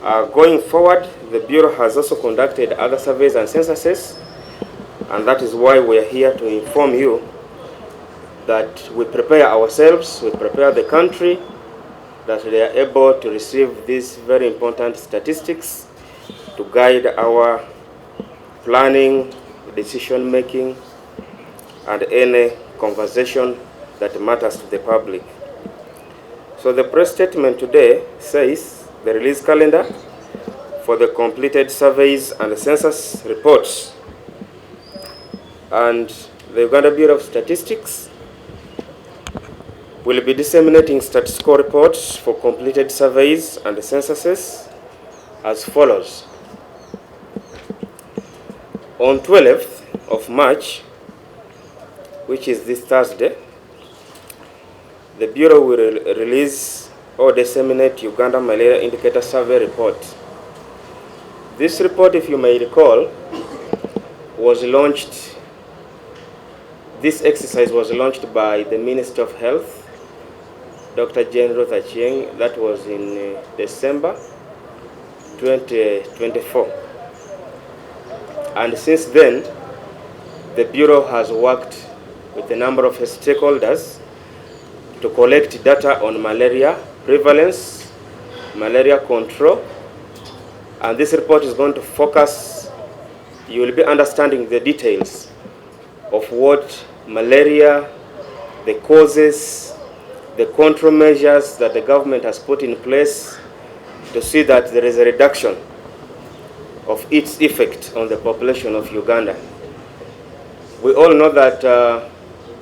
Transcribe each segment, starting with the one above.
Going forward, the Bureau has also conducted other surveys and censuses, and that is why we are here to inform you that we prepare ourselves, we prepare the country, that they are able to receive these very important statistics to guide our planning, decision making, and any conversation that matters to the public. So the press statement today says the release calendar for the completed surveys and census reports, and the Uganda Bureau of Statistics will be disseminating statistical reports for completed surveys and censuses as follows. On 12th of March, which is this Thursday, the Bureau will release or disseminate Uganda Malaria Indicator Survey Report. This report, if you may recall, was launched, this exercise was launched by the Minister of Health, Dr. Jane Ruth Achieng. That was in December 2024. And since then, the Bureau has worked with a number of stakeholders to collect data on malaria prevalence, malaria control, and this report is going to focus, you will be understanding the details of what malaria, the causes, the control measures that the government has put in place to see that there is a reduction of its effect on the population of Uganda. We all know that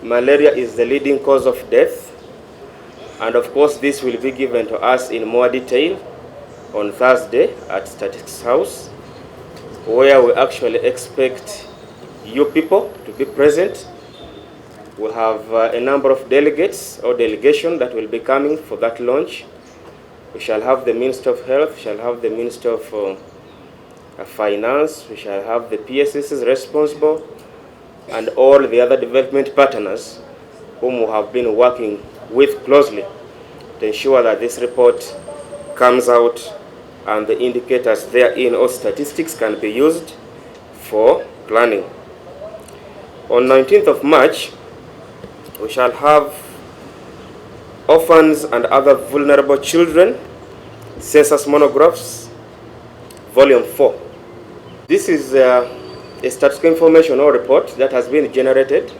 malaria is the leading cause of death, and of course this will be given to us in more detail on Thursday at Statistics House, where we actually expect you people to be present. We have a number of delegates or delegation that will be coming for that launch. We shall have the Minister of Health, we shall have the Minister of Finance, we shall have the PSSs responsible, and all the other development partners whom we have been working with closely to ensure that this report comes out and the indicators therein or statistics can be used for planning. On 19th of March, we shall have orphans and other vulnerable children, census monographs, volume 4. This is a statistical information or report that has been generated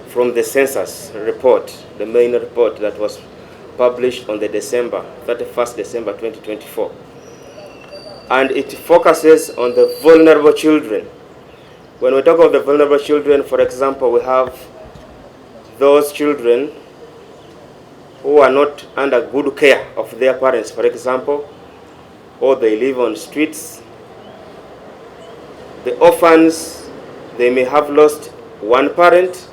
from the census report, the main report that was published on the 31st December 2024. And it focuses on the vulnerable children. When we talk of the vulnerable children, for example, we have those children who are not under good care of their parents, for example, or they live on streets. The orphans, they may have lost one parent,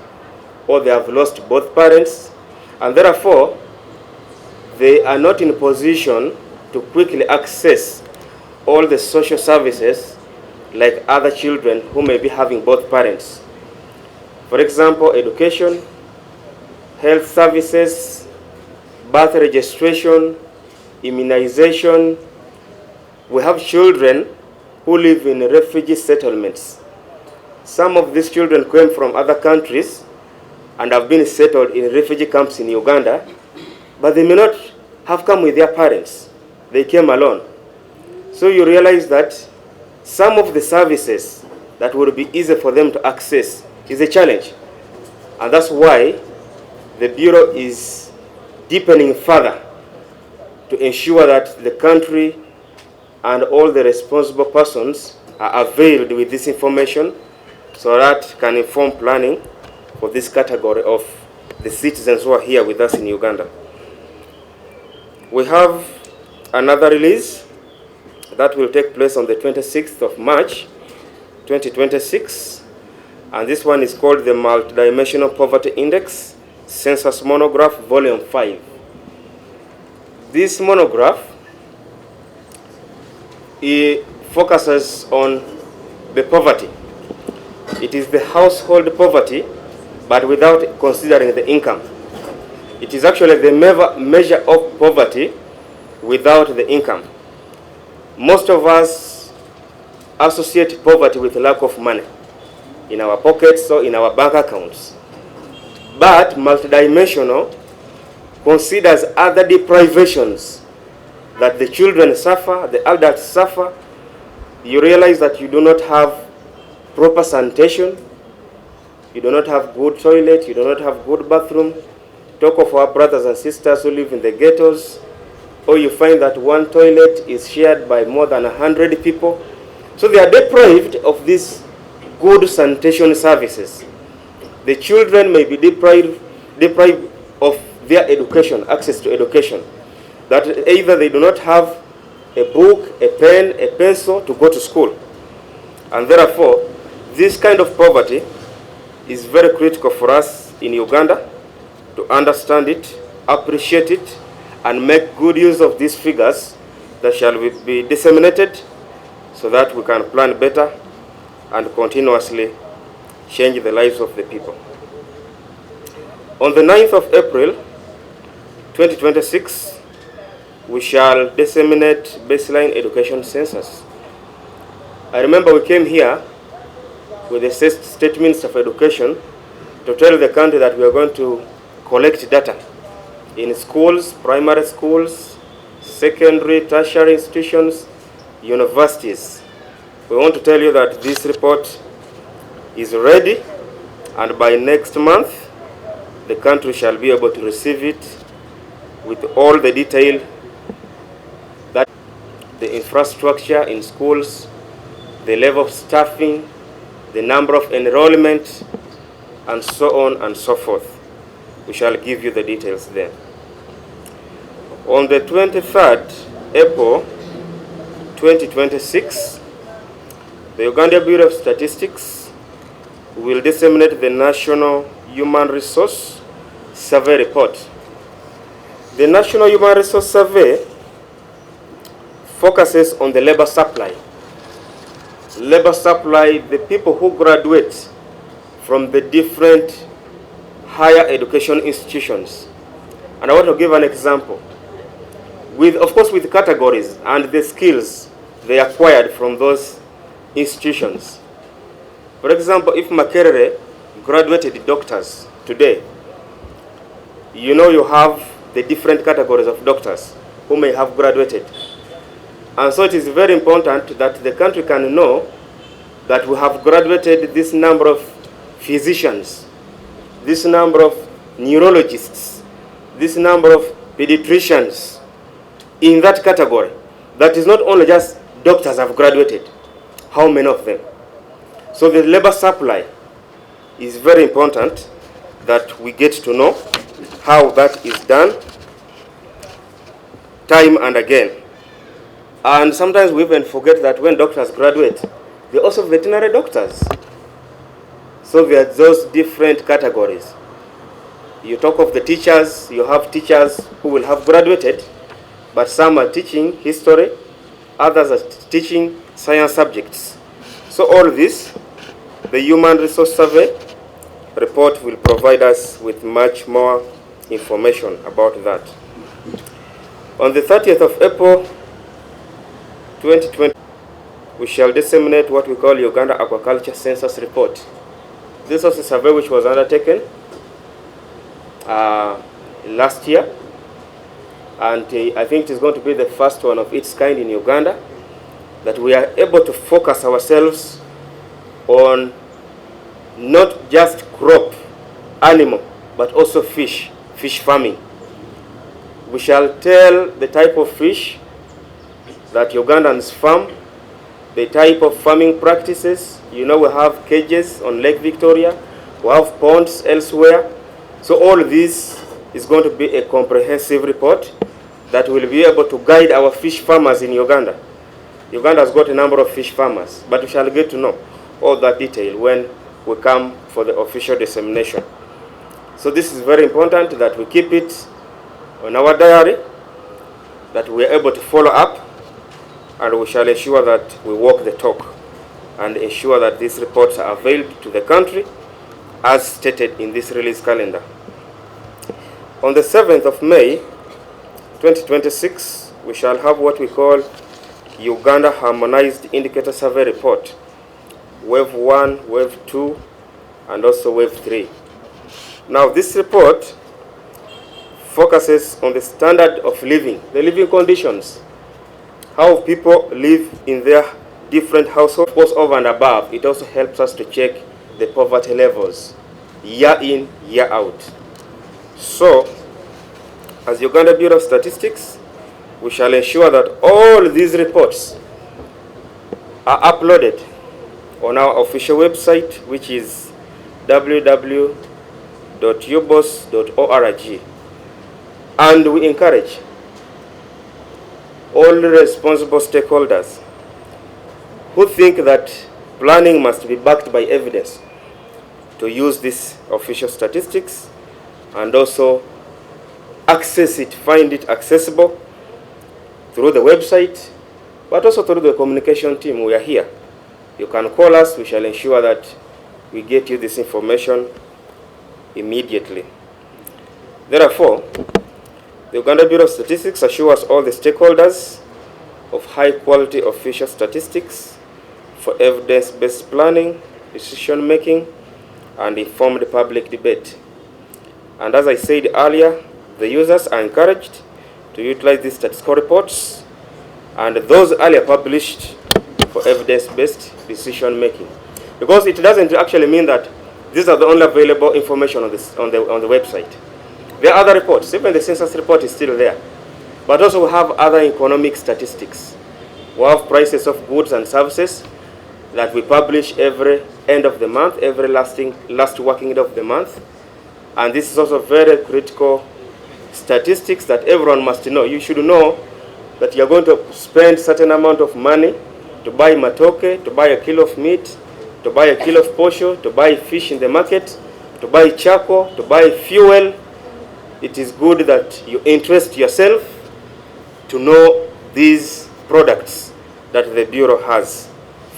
or they have lost both parents, and therefore they are not in position to quickly access all the social services like other children who may be having both parents. For example, education, health services, birth registration, immunization. We have children who live in refugee settlements. Some of these children came from other countries and have been settled in refugee camps in Uganda, but they may not have come with their parents. They came alone. So you realize that some of the services that would be easy for them to access is a challenge. And that's why the Bureau is deepening further to ensure that the country and all the responsible persons are availed with this information so that can inform planning for this category of the citizens who are here with us in Uganda. We have another release that will take place on the 26th of March 2026, and this one is called the Multidimensional Poverty Index Census Monograph Volume 5. This monograph focuses on the poverty. It is the household poverty, but without considering the income. It is actually the measure of poverty without the income. Most of us associate poverty with lack of money in our pockets or in our bank accounts. But multidimensional considers other deprivations that the children suffer, the adults suffer. You realize that you do not have proper sanitation, you do not have good toilet, you do not have good bathroom. Talk of our brothers and sisters who live in the ghettos, or you find that one toilet is shared by more than 100 people. So they are deprived of these good sanitation services. The children may be deprived of their education, access to education. That either they do not have a book, a pen, a pencil to go to school. And therefore, this kind of poverty is very critical for us in Uganda to understand it, appreciate it, and make good use of these figures that shall be disseminated so that we can plan better and continuously change the lives of the people. On the 9th of April, 2026, we shall disseminate baseline education census. I remember we came here with the State Minister of Education to tell the country that we are going to collect data in schools, primary schools, secondary, tertiary institutions, universities. We want to tell you that this report is ready, and by next month, the country shall be able to receive it with all the detail, that the infrastructure in schools, the level of staffing, the number of enrollment, and so on and so forth. We shall give you the details there. On the 23rd April 2026, the Uganda Bureau of Statistics will disseminate the National Human Resource Survey report. The National Human Resource Survey focuses on the labor supply. Labor supply, the people who graduate from the different higher education institutions. And I want to give an example. Of course, with categories and the skills they acquired from those institutions. For example, if Makerere graduated doctors today, you know you have the different categories of doctors who may have graduated. And so it is very important that the country can know that we have graduated this number of physicians, this number of neurologists, this number of pediatricians in that category. That is not only just doctors have graduated, how many of them? So the labor supply is very important that we get to know how that is done time and again. And sometimes we even forget that when doctors graduate, they're also veterinary doctors. So there are those different categories. You talk of the teachers, you have teachers who will have graduated, but some are teaching history, others are teaching science subjects. So all this, the Human Resource Survey report will provide us with much more information about that. On the 30th of April 2020, we shall disseminate what we call Uganda Aquaculture Census Report. This was a survey which was undertaken last year, and I think it is going to be the first one of its kind in Uganda, that we are able to focus ourselves on not just crop, animal, but also fish farming. We shall tell the type of fish that Ugandans farm, the type of farming practices. You know, we have cages on Lake Victoria, we have ponds elsewhere. So all this is going to be a comprehensive report that will be able to guide our fish farmers in Uganda. Uganda has got a number of fish farmers, but we shall get to know all that detail when we come for the official dissemination. So this is very important that we keep it on our diary, that we are able to follow up, and we shall ensure that we walk the talk and ensure that these reports are availed to the country as stated in this release calendar. On the 7th of May 2026, we shall have what we call Uganda Harmonized Indicator Survey Report, Wave 1, Wave 2, and also Wave 3. Now, this report focuses on the standard of living, the living conditions, how people live in their different households. Goes over and above, it also helps us to check the poverty levels year in, year out. So, as Uganda Bureau of Statistics, we shall ensure that all these reports are uploaded on our official website, which is www.ubos.org. And we encourage all responsible stakeholders who think that planning must be backed by evidence to use this official statistics and also access it, find it accessible through the website, but also through the communication team. We are here. You can call us. We shall ensure that we get you this information immediately. Therefore, the Uganda Bureau of Statistics assures all the stakeholders of high-quality official statistics for evidence-based planning, decision-making, and informed public debate. And as I said earlier, the users are encouraged to utilize these statistical reports and those earlier published for evidence-based decision-making. Because it doesn't actually mean that these are the only available information on the website. There are other reports. Even the census report is still there. But also we have other economic statistics. We have prices of goods and services that we publish every end of the month, every last working day of the month. And this is also very critical statistics that everyone must know. You should know that you're going to spend a certain amount of money to buy matoke, to buy a kilo of meat, to buy a kilo of posho, to buy fish in the market, to buy charcoal, to buy fuel. It is good that you interest yourself to know these products that the Bureau has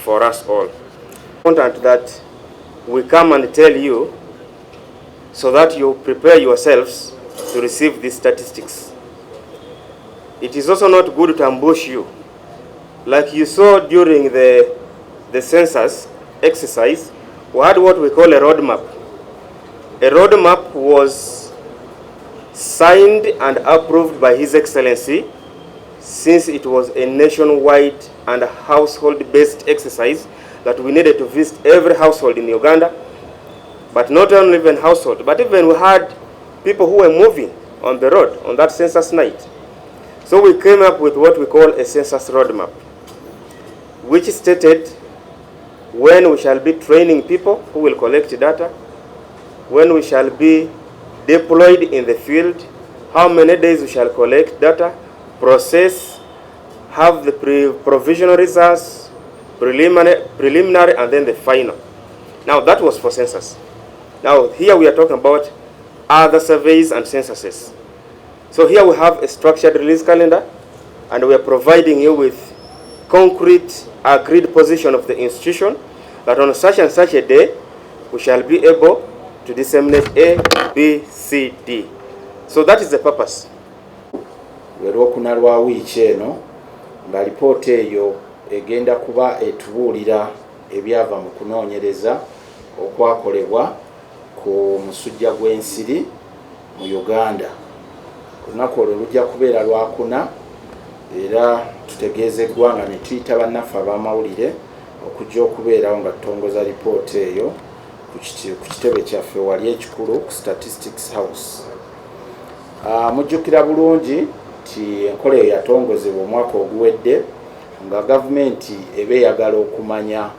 for us all. Important that we come and tell you so that you prepare yourselves to receive these statistics. It is also not good to ambush you. Like you saw during the census exercise, we had what we call a roadmap. A roadmap was signed and approved by His Excellency, since it was a nationwide and household-based exercise that we needed to visit every household in Uganda. But not only even household, but even we had people who were moving on the road on that census night. So we came up with what we call a census roadmap, which stated when we shall be training people who will collect data, when we shall be deployed in the field, how many days we shall collect data, process, have the provisional results, preliminary, and then the final. Now that was for census. Now here we are talking about other surveys and censuses. So here we have a structured release calendar, and we are providing you with concrete agreed position of the institution that on such and such a day we shall be able to disseminate A, B, C, D. So that is the purpose. Lwokuna lwa wiiki eno nga lipoota eyo egenda kuba etubuulira ebyava mu kunoonyereza okwakolebwa ku musujja gw'ensiri mu Uganda. Olunaku olwo lujja kubeera Lwakuna, era tutegeezeddwa nga ne tuyita bannaffe ab'amawulire okujja okubeerawo nga tutongoza lipoota eyo ku kitebe kyaffe wali ekikulu ku Statistics House. Mujjukira bulungi nti enkola eyo yatongozebwa omwaka oguwedde nga gavumenti eba eyagala okumanya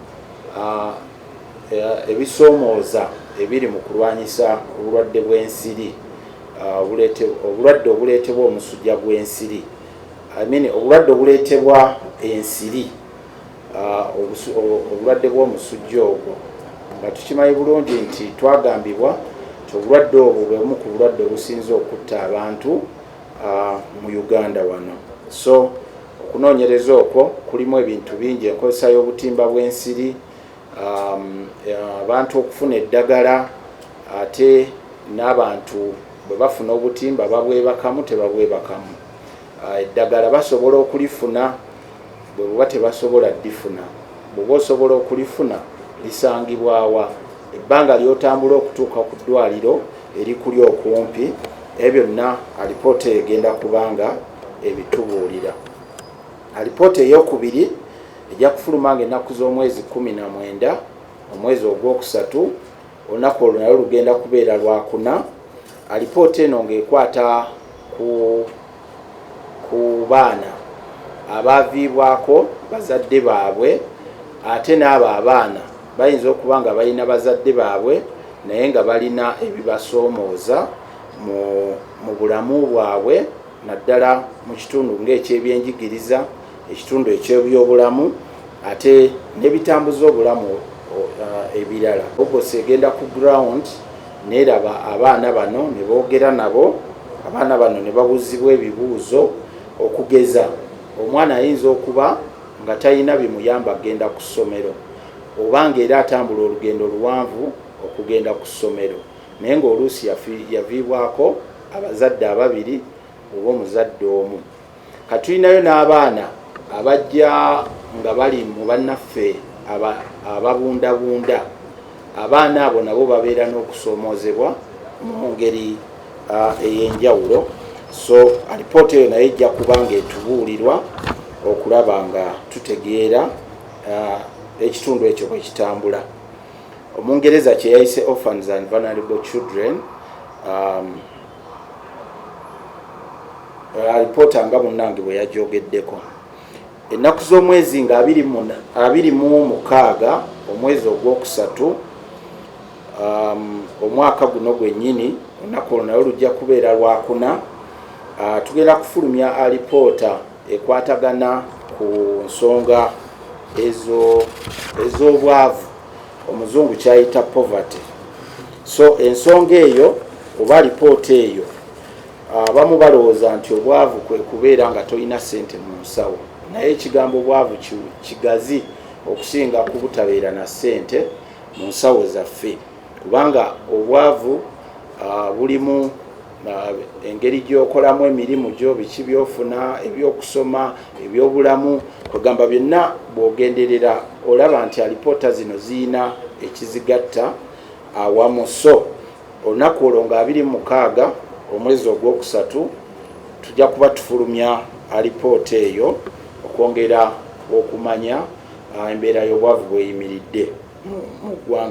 ebisoomooza ebiri mu kulwanyisa obulwadde bw'ensiri, obulwadde obuleetebwa omusujja gw'ensiri, obulwadde obuleetebwa ensiri, obulwadde bw'omusujja ogwo, nga tukimanyi bulungi nti twagambibwa nti obulwadde obwo bwe bumu ku bulwadde obusinze okutta abantu mu Uganda wano. So okunoonyereza okwo kulimu ebintu bingi, enkozesa y'obutimba bw'ensiri, abantu okufuna eddagala, ate n'abantu bwe bafuna obutimba babwebakamu tebabwebakamu. Eddagala basobola okulifuna bwe buba tebasobola ddifuna. Bw'oba osobola okulifuna lisangibwawa, ebbanga ly'otambula okutuuka ku ddwaliro erikuli okumpi, ebyo byonna alipoota egenda kubanga ebitubuulira. Alipoota ey'okubiri ejja kufuluma ng'ennaku z'omwezi 19 omwezi ogwokusatu, olunaku olwo nalwo lugenda kubeera Lwakuna. Alipoota eno ng'ekwata ku baana abaaviibwako bazadde baabwe, ate n'abo abaana bayinza okuba nga balina bazadde baabwe naye nga balina ebibasoomooza mu bulamu bwabwe, naddala mu kitundu ng'ekyebyenjigiriza, ekitundu eky'ebyobulamu, ate n'ebitambuza obulamu ebirala. Ubos egenda ku ground neraba abaana bano ne boogera nabo, abaana bano ne babuuzibwa ebibuuzo, okugeza omwana ayinza okuba nga talina bimuyamba agenda ku ssomero, obanga era atambula olugendo luwanvu okugenda ku ssomero, naye ng'oluusi yaviibwako abazadde ababiri oba omuzadde omu. Katulinayo n'abaana abajja nga bali mu bannaffe ababundabunda. Abaana abo nabo babeera n'okusoomoozebwa mu ngeri ey'enjawulo. So alipoota eyo naye ejja kuba ng'etubuulirwa okulaba nga tutegeera ekitundu ekyo bwe kitambula. Omungereza kye yayise Orphans and Vulnerable Children. Alipoota nga munnange bwe yagyogeddeko. Ennaku z'omwezi nga 26 omwezi ogwokusatu omwaka guno gwennyini, olunaku olwo nalwo lujja kubeera Lwakuna. Tugenda kufulumya alipoota ekwatagana ku nsonga ez'obwavu, omuzungu kyayita poverty. So ensonga eyo oba alipoota eyo, abamu balowooza nti obwavu kwe kubeera nga tolina ssente mu nsawo, naye ekigambo obwavu kigazi okusinga ku butabeera na ssente mu nsawo zaffe, kubanga obwavu bulimu engeri gy'okolamu emirimu gyo, biki by'ofuna, ebyokusoma, ebyobulamu, kwegamba byonna bw'ogenderera olaba nti alipoota zino ziyina ekizigatta awamu. So olunaku olwo nga 26 omwezi ogwokusatu tujja kuba tufulumya alipoota eyo okwongera okumanya embeera y'obwavu bweyimiridde mu ggwanga.